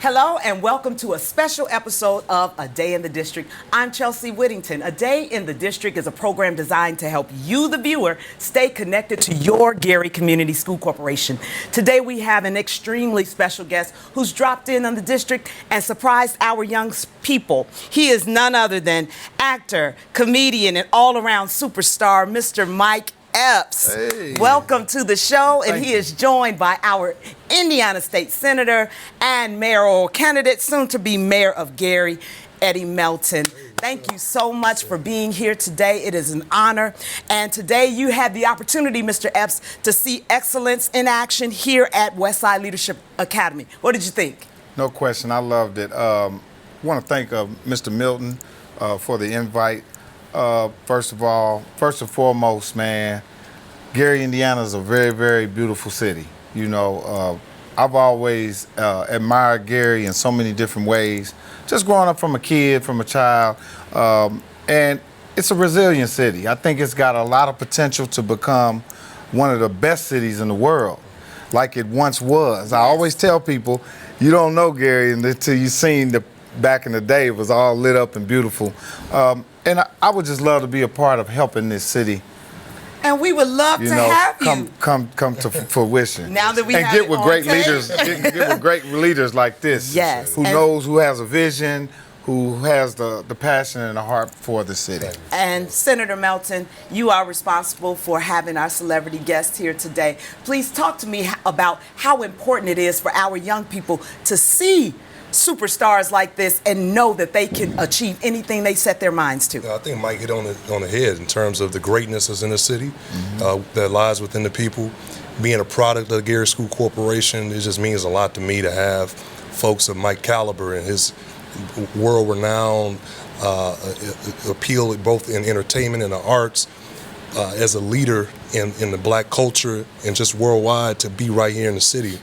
Hello and welcome to a special episode of A Day in the District. I'm Chelsea Whittington. A Day in the District is a program designed to help you, the viewer, stay connected to your Gary Community School Corporation. Today we have an extremely special guest who's dropped in on the district and surprised our young people. He is none other than actor, comedian, and all-around superstar, Mr. Mike Epps. Hey. Welcome to the show, and Thank he you. is joined by our Indiana State Senator and mayoral candidate, soon to be Mayor of Gary, Eddie Melton. Thank you so much for being here today. It is an honor. And today you had the opportunity, Mr. Epps, to see excellence in action here at Westside Leadership Academy. What did you think? No question, I loved it. I want to thank Mr. Melton for the invite. First and foremost, man, Gary, Indiana is a very, very beautiful city. You know, I've always admired Gary in so many different ways, just growing up from a child, and it's a resilient city. I think it's got a lot of potential to become one of the best cities in the world, like it once was. I always tell people, you don't know Gary until you've seen back in the day, it was all lit up and beautiful. And I would just love to be a part of helping this city. And we would love to have you. Come to fruition. Now that we and have get it with on great tape. leaders, get with great leaders like this. Yes. Who has a vision, who has the passion and the heart for the city. And Senator Melton, you are responsible for having our celebrity guest here today. Please talk to me about how important it is for our young people to see superstars like this and know that they can achieve anything they set their minds to. I think Mike hit on the head in terms of the greatness that's in the city, that lies within the people. Being a product of the Gary School Corporation, it just means a lot to me to have folks of Mike caliber and his world-renowned appeal both in entertainment and the arts, as a leader in the black culture and just worldwide, to be right here in the city.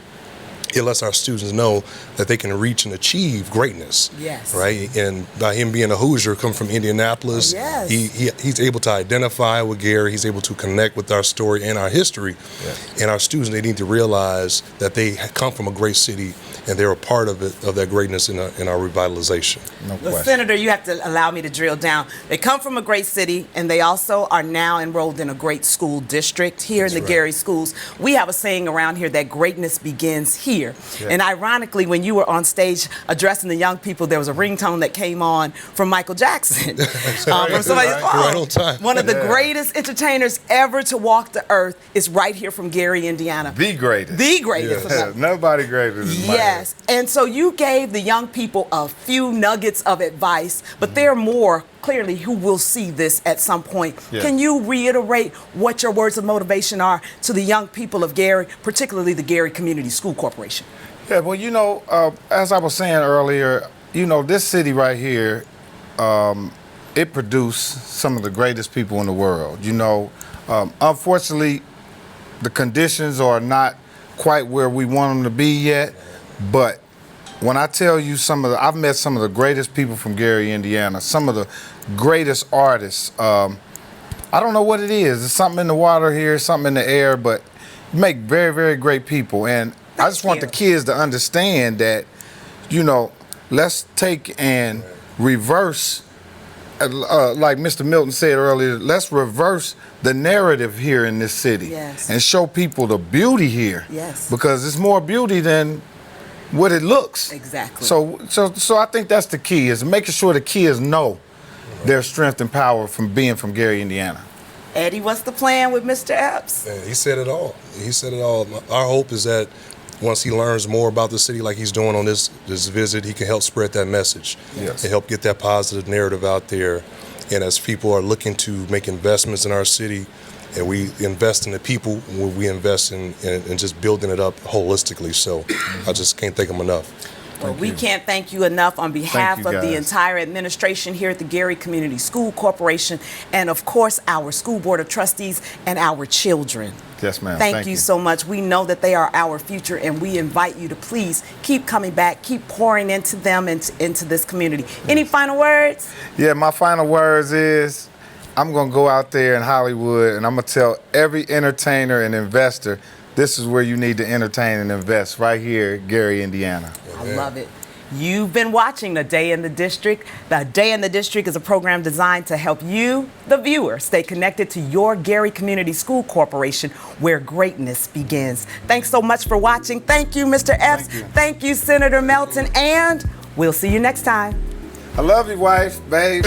It lets our students know that they can reach and achieve greatness. Yes. Right? And by him being a Hoosier, come from Indianapolis, yes. he's able to identify with Gary. He's able to connect with our story and our history. Yes. And our students, they need to realize that they come from a great city and they're a part of it, of that greatness in our revitalization. No Well, question. Senator, you have to allow me to drill down. They come from a great city, and they also are now enrolled in a great school district here in the Gary schools. We have a saying around here that greatness begins here. Yeah. And ironically, when you were on stage addressing the young people, there was a ringtone that came on from Michael Jackson, from somebody's phone. Right on time. One of the greatest entertainers ever to walk the earth is right here from Gary, Indiana. The greatest. The greatest. Yeah, nobody greater than Mike. Yes, and so you gave the young people a few nuggets of advice, but there are more clearly who will see this at some point. Yeah. Can you reiterate what your words of motivation are to the young people of Gary, particularly the Gary Community School Corporation? Yeah, well, you know, as I was saying earlier, you know, this city right here, it produced some of the greatest people in the world. You know, unfortunately, the conditions are not quite where we want them to be yet, but when I tell you I've met some of the greatest people from Gary, Indiana, some of the greatest artists. I don't know what it is. There's something in the water here, something in the air, but you make very, very great people. And I just want the kids to understand that, you know, let's take and reverse, like Mr. Melton said earlier, let's reverse the narrative here in this city. Yes. And show people the beauty here. Yes. Because it's more beauty than what it looks. Exactly. So I think that's the key, is making sure the kids know their strength and power from being from Gary, Indiana. Eddie, what's the plan with Mr. Epps? He said it all. He said it all. Our hope is that once he learns more about the city like he's doing on this visit, he can help spread that message. Yes. And help get that positive narrative out there. And as people are looking to make investments in our city, and we invest in the people, we invest in just building it up holistically. So I just can't thank them enough. Well, we can't thank you enough on behalf you, of the guys. entire administration here at the Gary Community School Corporation, and of course our school board of trustees and our children. Yes, ma'am. Thank you so much. We know that they are our future, and we invite you to please keep coming back, keep pouring into them and into this community. Any final words? Yeah, my final words is, I'm going to go out there in Hollywood and I'm going to tell every entertainer and investor, this is where you need to entertain and invest, right here, Gary, Indiana. I love it. You've been watching A Day in the District. The Day in the District is a program designed to help you, the viewer, stay connected to your Gary Community School Corporation, where greatness begins. Thanks so much for watching. Thank you, Mr. Epps. Thank you, Senator Melton, and we'll see you next time. I love you, wife, babe.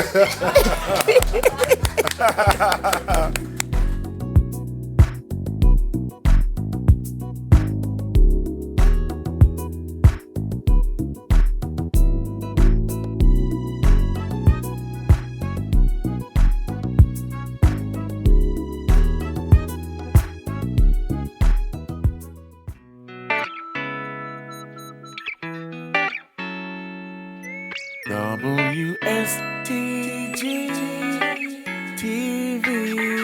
WSTG TV.